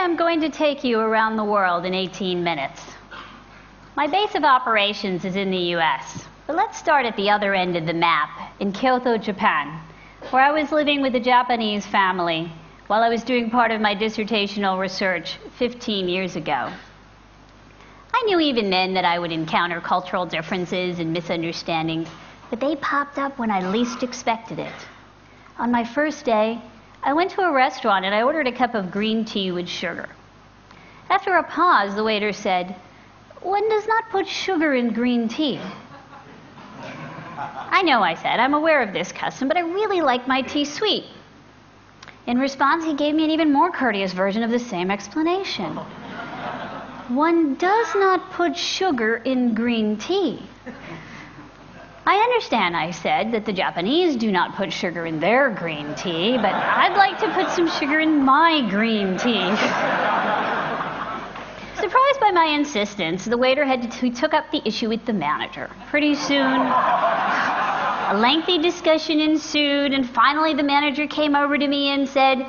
I'm going to take you around the world in 18 minutes. My base of operations is in the US, but let's start at the other end of the map, in Kyoto, Japan, where I was living with a Japanese family while I was doing part of my dissertational research 15 years ago. I knew even then that I would encounter cultural differences and misunderstandings, but they popped up when I least expected it. On my first day, I went to a restaurant and I ordered a cup of green tea with sugar. After a pause, the waiter said, "One does not put sugar in green tea." "I know," I said. "I'm aware of this custom, but I really like my tea sweet." In response, he gave me an even more courteous version of the same explanation. "One does not put sugar in green tea." "I understand," I said, "that the Japanese do not put sugar in their green tea, but I'd like to put some sugar in my green tea." Surprised by my insistence, the waiter took up the issue with the manager. Pretty soon, a lengthy discussion ensued, and finally the manager came over to me and said,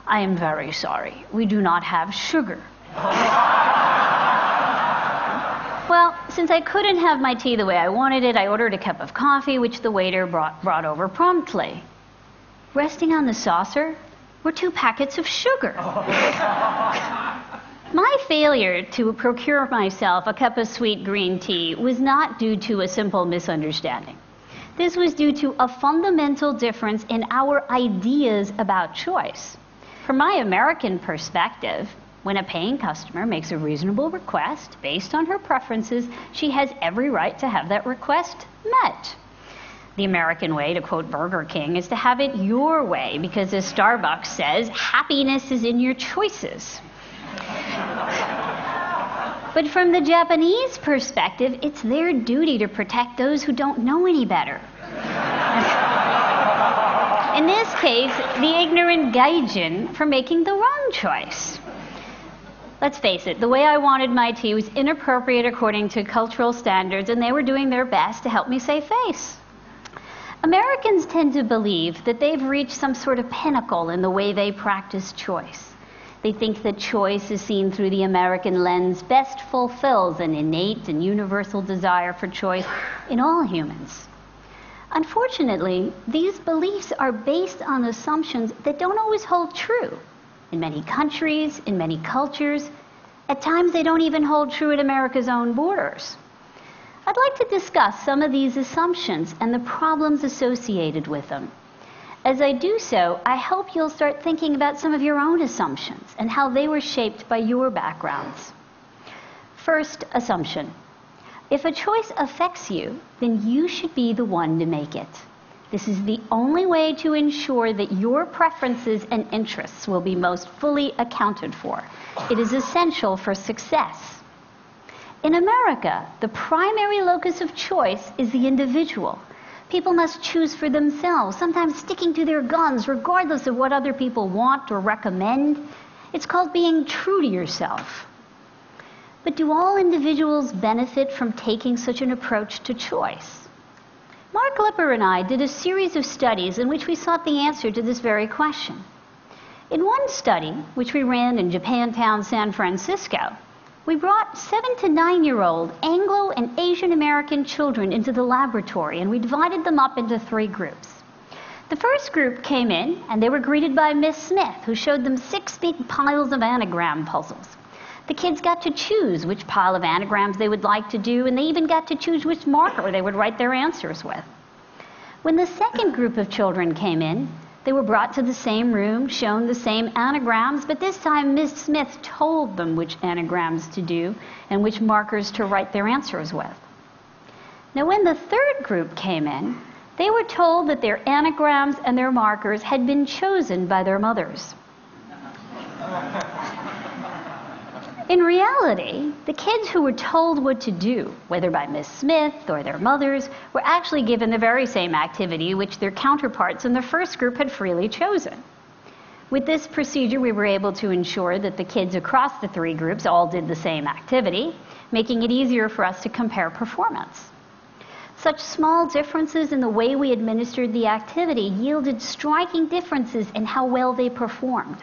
"I am very sorry, we do not have sugar." Well, since I couldn't have my tea the way I wanted it, I ordered a cup of coffee, which the waiter brought over promptly. Resting on the saucer were 2 packets of sugar. My failure to procure myself a cup of sweet green tea was not due to a simple misunderstanding. This was due to a fundamental difference in our ideas about choice. From my American perspective, when a paying customer makes a reasonable request based on her preferences, she has every right to have that request met. The American way, to quote Burger King, is to have it your way, because as Starbucks says, happiness is in your choices. But from the Japanese perspective, it's their duty to protect those who don't know any better. In this case, the ignorant gaijin for making the wrong choice. Let's face it, the way I wanted my tea was inappropriate according to cultural standards, and they were doing their best to help me save face. Americans tend to believe that they've reached some sort of pinnacle in the way they practice choice. They think that choice is seen through the American lens best fulfills an innate and universal desire for choice in all humans. Unfortunately, these beliefs are based on assumptions that don't always hold true. In many countries, in many cultures, at times they don't even hold true at America's own borders. I'd like to discuss some of these assumptions and the problems associated with them. As I do so, I hope you'll start thinking about some of your own assumptions and how they were shaped by your backgrounds. First assumption: if a choice affects you, then you should be the one to make it. This is the only way to ensure that your preferences and interests will be most fully accounted for. It is essential for success. In America, the primary locus of choice is the individual. People must choose for themselves, sometimes sticking to their guns regardless of what other people want or recommend. It's called being true to yourself. But do all individuals benefit from taking such an approach to choice? Mark Lipper and I did a series of studies in which we sought the answer to this very question. In one study, which we ran in Japantown, San Francisco, we brought 7 to 9-year-old Anglo and Asian American children into the laboratory, and we divided them up into 3 groups. The first group came in, and they were greeted by Miss Smith, who showed them 6 big piles of anagram puzzles. The kids got to choose which pile of anagrams they would like to do, and they even got to choose which marker they would write their answers with. When the second group of children came in, they were brought to the same room, shown the same anagrams, but this time Miss Smith told them which anagrams to do and which markers to write their answers with. Now, when the third group came in, they were told that their anagrams and their markers had been chosen by their mothers. In reality, the kids who were told what to do, whether by Miss Smith or their mothers, were actually given the very same activity which their counterparts in the first group had freely chosen. With this procedure, we were able to ensure that the kids across the 3 groups all did the same activity, making it easier for us to compare performance. Such small differences in the way we administered the activity yielded striking differences in how well they performed.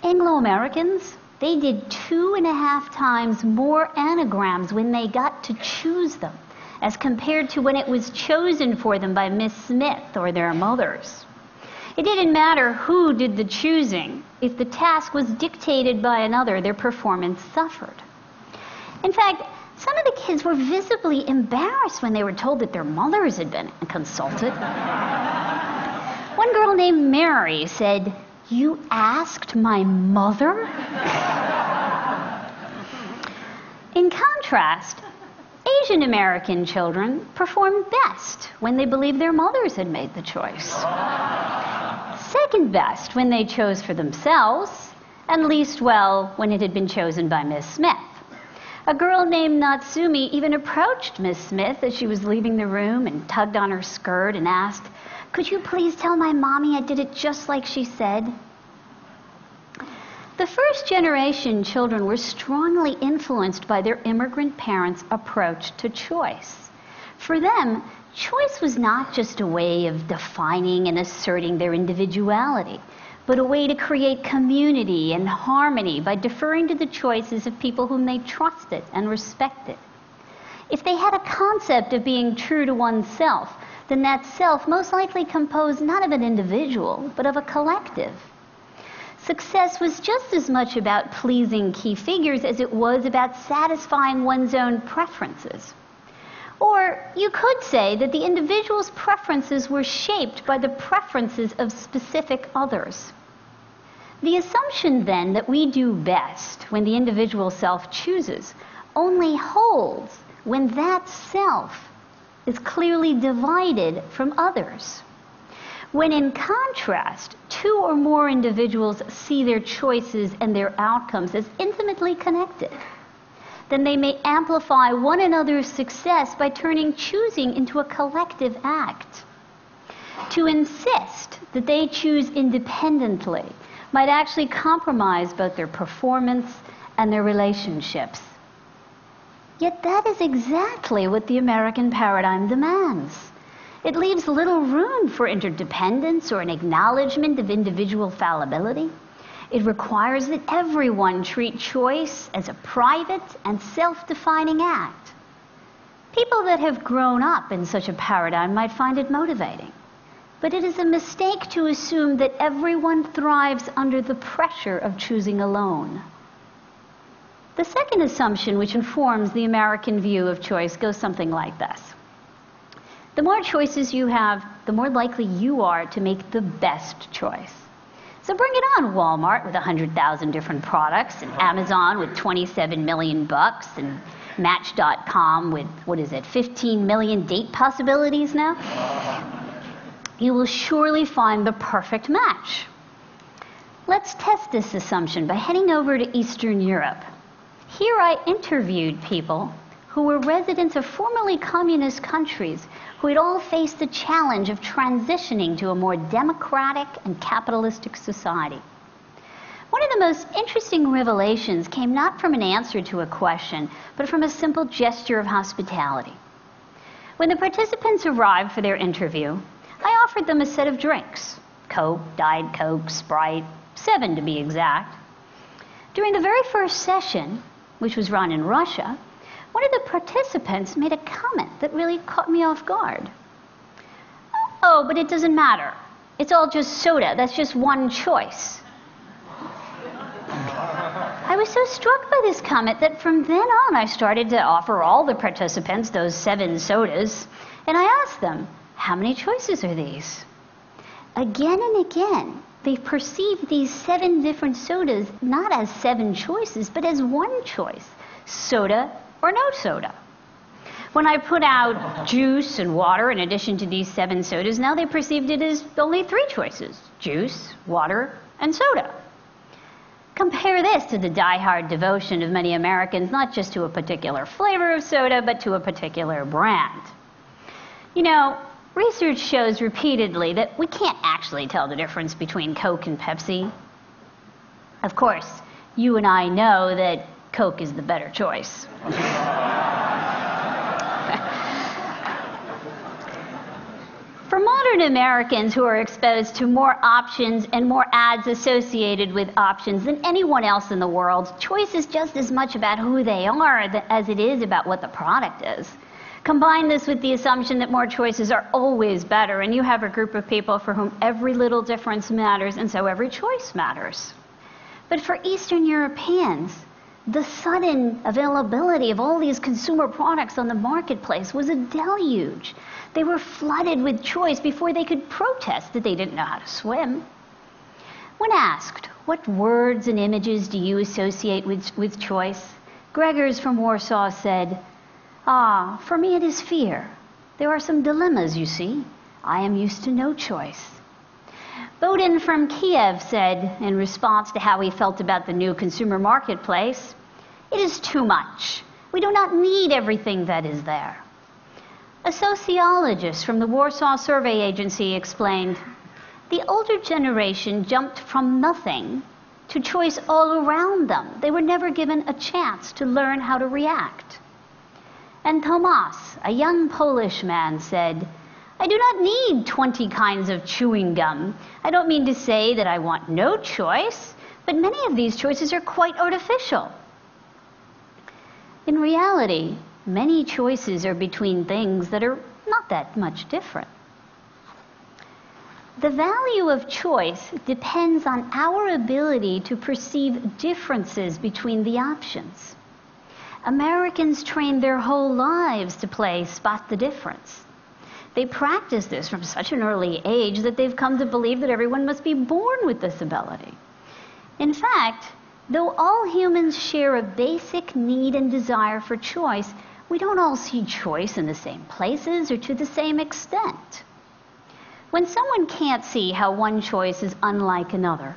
Anglo-Americans They did 2.5 times more anagrams when they got to choose them, as compared to when it was chosen for them by Miss Smith or their mothers. It didn't matter who did the choosing. If the task was dictated by another, their performance suffered. In fact, some of the kids were visibly embarrassed when they were told that their mothers had been consulted. One girl named Mary said, "You asked my mother?" In contrast, Asian American children performed best when they believed their mothers had made the choice. Second best when they chose for themselves, and least well when it had been chosen by Miss Smith. A girl named Natsumi even approached Miss Smith as she was leaving the room and tugged on her skirt and asked, "Could you please tell my mommy I did it just like she said?" The first generation children were strongly influenced by their immigrant parents' approach to choice. For them, choice was not just a way of defining and asserting their individuality, but a way to create community and harmony by deferring to the choices of people whom they trusted and respected. If they had a concept of being true to oneself, then that self most likely composed not of an individual, but of a collective. Success was just as much about pleasing key figures as it was about satisfying one's own preferences. Or you could say that the individual's preferences were shaped by the preferences of specific others. The assumption then that we do best when the individual self chooses only holds when that self is clearly divided from others. When in contrast, two or more individuals see their choices and their outcomes as intimately connected, then they may amplify one another's success by turning choosing into a collective act. To insist that they choose independently might actually compromise both their performance and their relationships. Yet that is exactly what the American paradigm demands. It leaves little room for interdependence or an acknowledgement of individual fallibility. It requires that everyone treat choice as a private and self-defining act. People that have grown up in such a paradigm might find it motivating. But it is a mistake to assume that everyone thrives under the pressure of choosing alone. The second assumption which informs the American view of choice goes something like this. The more choices you have, the more likely you are to make the best choice. So bring it on, Walmart with 100,000 different products, and Amazon with 27 million bucks, and Match.com with, 15 million date possibilities now? You will surely find the perfect match. Let's test this assumption by heading over to Eastern Europe. Here I interviewed people who were residents of formerly communist countries who had all faced the challenge of transitioning to a more democratic and capitalistic society. One of the most interesting revelations came not from an answer to a question, but from a simple gesture of hospitality. When the participants arrived for their interview, I offered them a set of drinks: Coke, Diet Coke, Sprite, 7 to be exact. During the very first session, which was run in Russia, one of the participants made a comment that really caught me off guard. "Oh, but it doesn't matter. It's all just soda. That's just one choice." I was so struck by this comment that from then on I started to offer all the participants those 7 sodas, and I asked them, "How many choices are these?" Again and again, they perceived these 7 different sodas not as 7 choices, but as one choice: soda or no soda. When I put out juice and water in addition to these 7 sodas, now they perceived it as only 3 choices: juice, water, and soda. Compare this to the die-hard devotion of many Americans, not just to a particular flavor of soda, but to a particular brand. You know, research shows repeatedly that we can't actually tell the difference between Coke and Pepsi. Of course, you and I know that Coke is the better choice. For modern Americans who are exposed to more options and more ads associated with options than anyone else in the world, choice is just as much about who they are as it is about what the product is. Combine this with the assumption that more choices are always better, and you have a group of people for whom every little difference matters, and so every choice matters. But for Eastern Europeans, the sudden availability of all these consumer products on the marketplace was a deluge. They were flooded with choice before they could protest that they didn't know how to swim. When asked, what words and images do you associate with choice? Gregors from Warsaw said, for me it is fear. There are some dilemmas, you see. I am used to no choice. Bodin from Kiev said, in response to how he felt about the new consumer marketplace, it is too much. We do not need everything that is there. A sociologist from the Warsaw Survey Agency explained, the older generation jumped from nothing to choice all around them. They were never given a chance to learn how to react. And Tomas, a young Polish man, said, I do not need 20 kinds of chewing gum. I don't mean to say that I want no choice, but many of these choices are quite artificial. In reality, many choices are between things that are not that much different. The value of choice depends on our ability to perceive differences between the options. Americans train their whole lives to play spot the difference. They practice this from such an early age that they've come to believe that everyone must be born with this ability. In fact, though all humans share a basic need and desire for choice, we don't all see choice in the same places or to the same extent. When someone can't see how one choice is unlike another,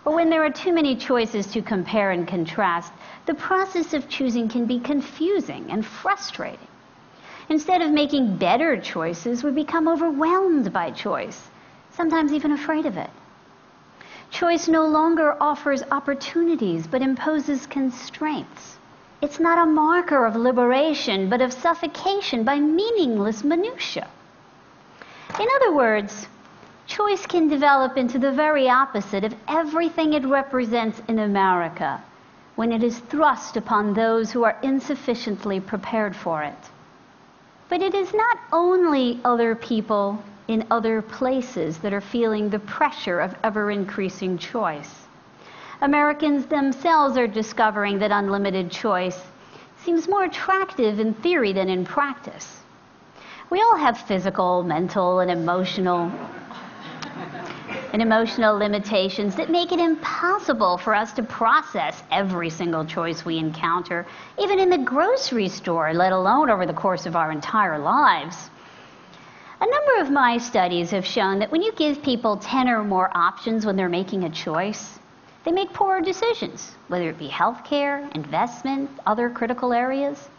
or when there are too many choices to compare and contrast, the process of choosing can be confusing and frustrating. Instead of making better choices, we become overwhelmed by choice, sometimes even afraid of it. Choice no longer offers opportunities, but imposes constraints. It's not a marker of liberation, but of suffocation by meaningless minutiae. In other words, choice can develop into the very opposite of everything it represents in America when it is thrust upon those who are insufficiently prepared for it. But it is not only other people in other places that are feeling the pressure of ever-increasing choice. Americans themselves are discovering that unlimited choice seems more attractive in theory than in practice. We all have physical, mental, and emotional limitations that make it impossible for us to process every single choice we encounter, even in the grocery store, let alone over the course of our entire lives. A number of my studies have shown that when you give people 10 or more options when they're making a choice, they make poorer decisions, whether it be healthcare, investment, other critical areas.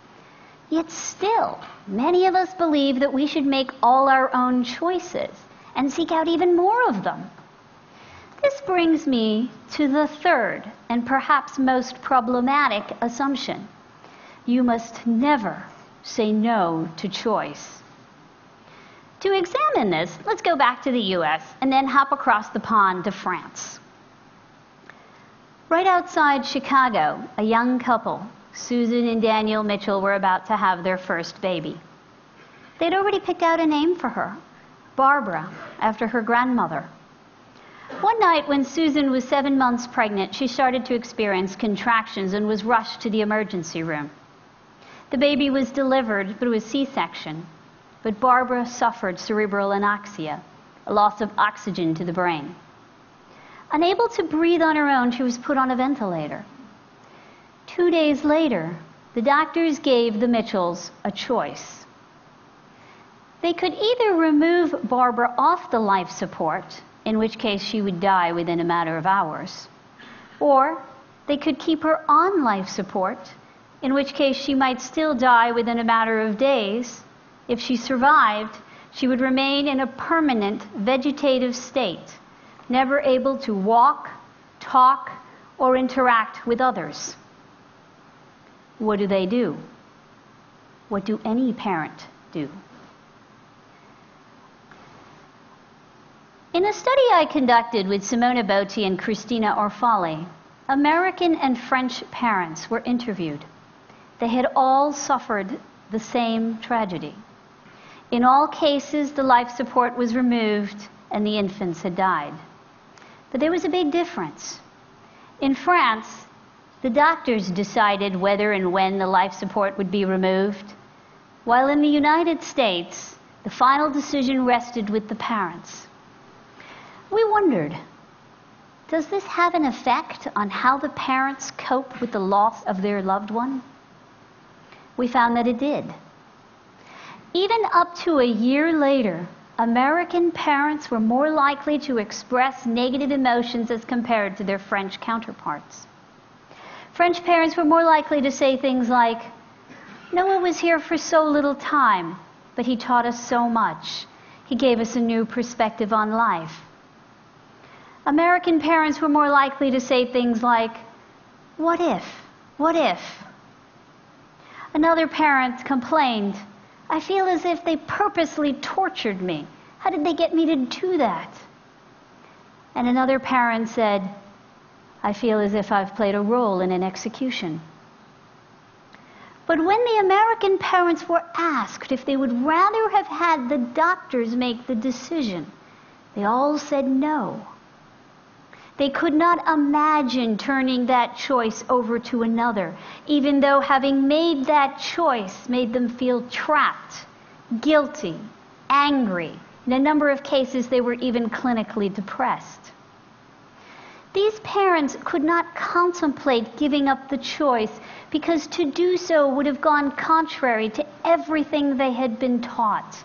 Yet still, many of us believe that we should make all our own choices and seek out even more of them. This brings me to the third and perhaps most problematic assumption. You must never say no to choice. To examine this, let's go back to the US and then hop across the pond to France. Right outside Chicago, a young couple, Susan and Daniel Mitchell, were about to have their first baby. They'd already picked out a name for her, Barbara, after her grandmother. One night when Susan was 7 months pregnant, she started to experience contractions and was rushed to the emergency room. The baby was delivered through a C-section, but Barbara suffered cerebral anoxia, a loss of oxygen to the brain. Unable to breathe on her own, she was put on a ventilator. 2 days later, the doctors gave the Mitchells a choice. They could either remove Barbara off the life support, in which case she would die within a matter of hours, or they could keep her on life support, in which case she might still die within a matter of days. If she survived, she would remain in a permanent vegetative state, never able to walk, talk, or interact with others. What do? What do any parent do? In a study I conducted with Simona Botti and Cristina Orfali, American and French parents were interviewed. They had all suffered the same tragedy. In all cases, the life support was removed and the infants had died. But there was a big difference. In France, the doctors decided whether and when the life support would be removed, while in the United States, the final decision rested with the parents. We wondered, does this have an effect on how the parents cope with the loss of their loved one? We found that it did. Even up to a year later, American parents were more likely to express negative emotions as compared to their French counterparts. French parents were more likely to say things like, "Noah was here for so little time, but he taught us so much. He gave us a new perspective on life." American parents were more likely to say things like, "What if? What if?" Another parent complained, "I feel as if they purposely tortured me. How did they get me to do that?" And another parent said, "I feel as if I've played a role in an execution." But when the American parents were asked if they would rather have had the doctors make the decision, they all said no. They could not imagine turning that choice over to another, even though having made that choice made them feel trapped, guilty, angry. In a number of cases, they were even clinically depressed. These parents could not contemplate giving up the choice because to do so would have gone contrary to everything they had been taught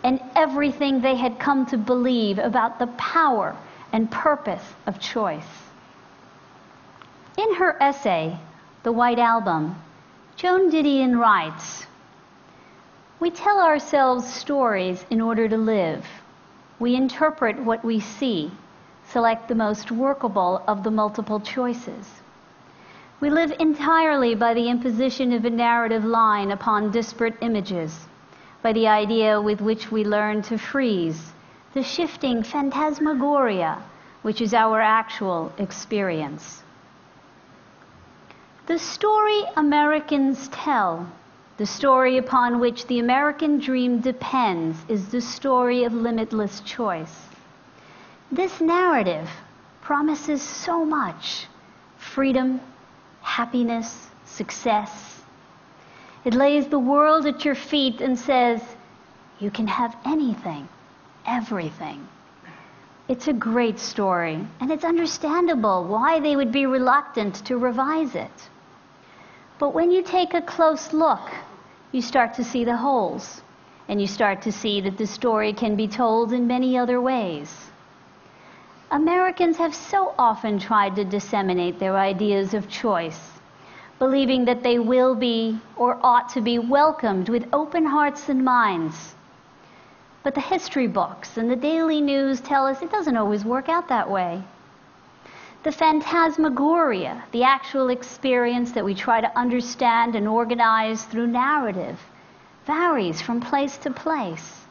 and everything they had come to believe about the power and purpose of choice. In her essay, The White Album, Joan Didion writes, "We tell ourselves stories in order to live. We interpret what we see, select the most workable of the multiple choices. We live entirely by the imposition of a narrative line upon disparate images, by the idea with which we learn to freeze the shifting phantasmagoria, which is our actual experience." The story Americans tell, the story upon which the American dream depends, is the story of limitless choice. This narrative promises so much: freedom, happiness, success. It lays the world at your feet and says, you can have anything, everything. It's a great story, and it's understandable why they would be reluctant to revise it. But when you take a close look, you start to see the holes, and you start to see that the story can be told in many other ways. Americans have so often tried to disseminate their ideas of choice, believing that they will be or ought to be welcomed with open hearts and minds. But the history books and the daily news tell us it doesn't always work out that way. The phantasmagoria, the actual experience that we try to understand and organize through narrative, varies from place to place.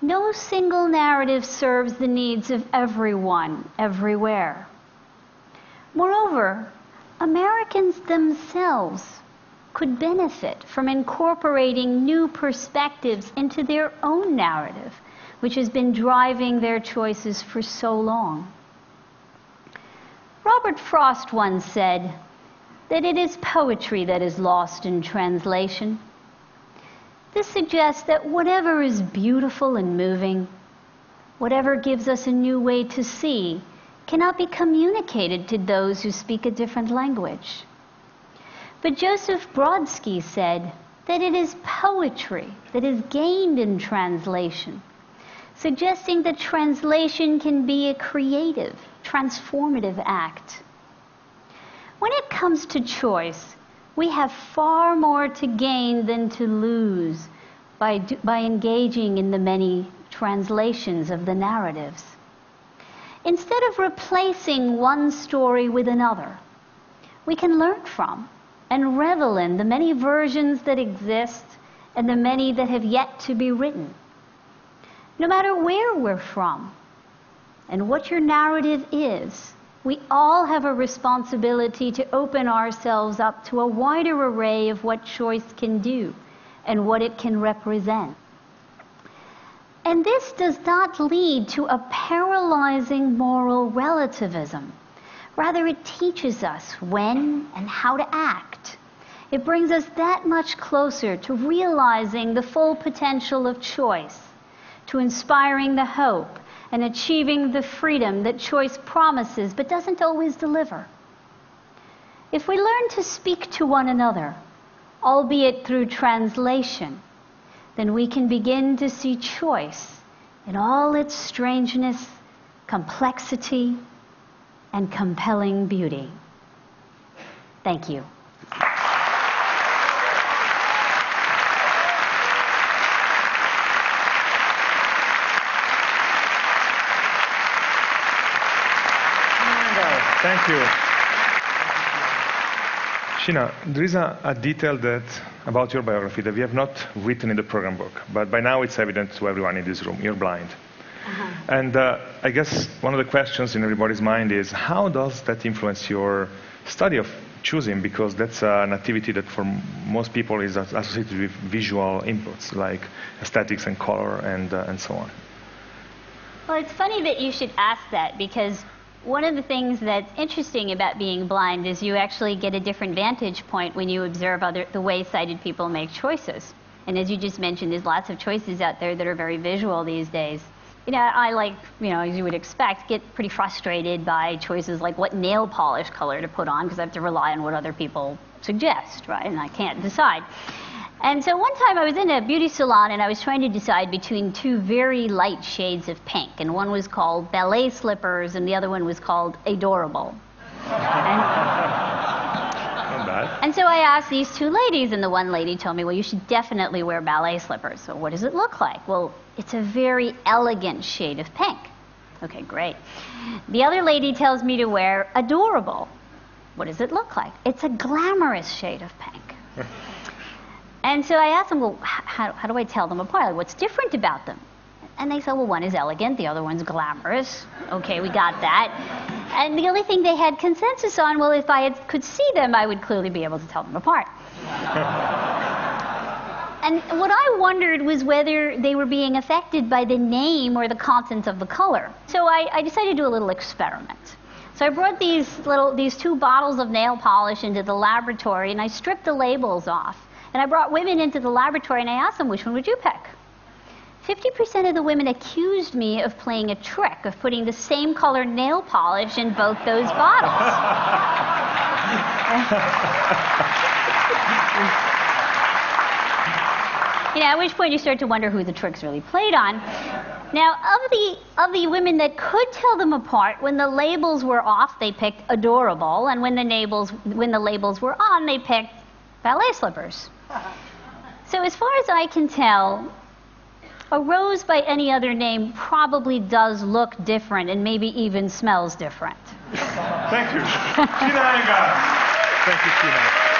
No single narrative serves the needs of everyone, everywhere. Moreover, Americans themselves could benefit from incorporating new perspectives into their own narrative, which has been driving their choices for so long. Robert Frost once said that it is poetry that is lost in translation. This suggests that whatever is beautiful and moving, whatever gives us a new way to see, cannot be communicated to those who speak a different language. But Joseph Brodsky said that it is poetry that is gained in translation, suggesting that translation can be a creative, transformative act. When it comes to choice, we have far more to gain than to lose by engaging in the many translations of the narratives. Instead of replacing one story with another, we can learn from and revel in the many versions that exist and the many that have yet to be written. No matter where we're from, and what your narrative is, we all have a responsibility to open ourselves up to a wider array of what choice can do and what it can represent. And this does not lead to a paralyzing moral relativism. Rather, it teaches us when and how to act. It brings us that much closer to realizing the full potential of choice, to inspiring the hope and achieving the freedom that choice promises but doesn't always deliver. If we learn to speak to one another, albeit through translation, then we can begin to see choice in all its strangeness, complexity, and compelling beauty. Thank you. Thank you. Sheena, there is a detail about your biography that we have not written in the program book, but by now it's evident to everyone in this room. You're blind. And I guess one of the questions in everybody's mind is, how does that influence your study of choosing? Because that's an activity that for most people is associated with visual inputs, like aesthetics and color and so on. Well, it's funny that you should ask that, because one of the things that's interesting about being blind is you actually get a different vantage point when you observe the way sighted people make choices. And as you just mentioned, there's lots of choices out there that are very visual these days. You know, I like, as you would expect, get pretty frustrated by choices like what nail polish color to put on, because I have to rely on what other people suggest, right? And I can't decide. And so one time I was in a beauty salon and I was trying to decide between two very light shades of pink. And one was called ballet slippers and the other one was called adorable. And so I asked these two ladies, and the one lady told me, well, you should definitely wear ballet slippers. So what does it look like? Well, it's a very elegant shade of pink. Okay, great. The other lady tells me to wear adorable. What does it look like? It's a glamorous shade of pink. And so I asked them, well, how do I tell them apart? Like, what's different about them? And they said, well, one is elegant, the other one's glamorous. Okay, we got that. And the only thing they had consensus on, well, if I could see them, I would clearly be able to tell them apart. And what I wondered was whether they were being affected by the name or the content of the color. So I decided to do a little experiment. So I brought these two bottles of nail polish into the laboratory, and I stripped the labels off. And I brought women into the laboratory and I asked them, which one would you pick? 50% of the women accused me of playing a trick, of putting the same color nail polish in both those bottles. At which point you start to wonder who the trick's really played on. Now, of the women that could tell them apart, when the labels were off, they picked adorable, and when the labels were on, they picked ballet slippers. So as far as I can tell, a rose by any other name probably does look different and maybe even smells different. Thank you. Sheena Iyengar. Thank you, Sheena.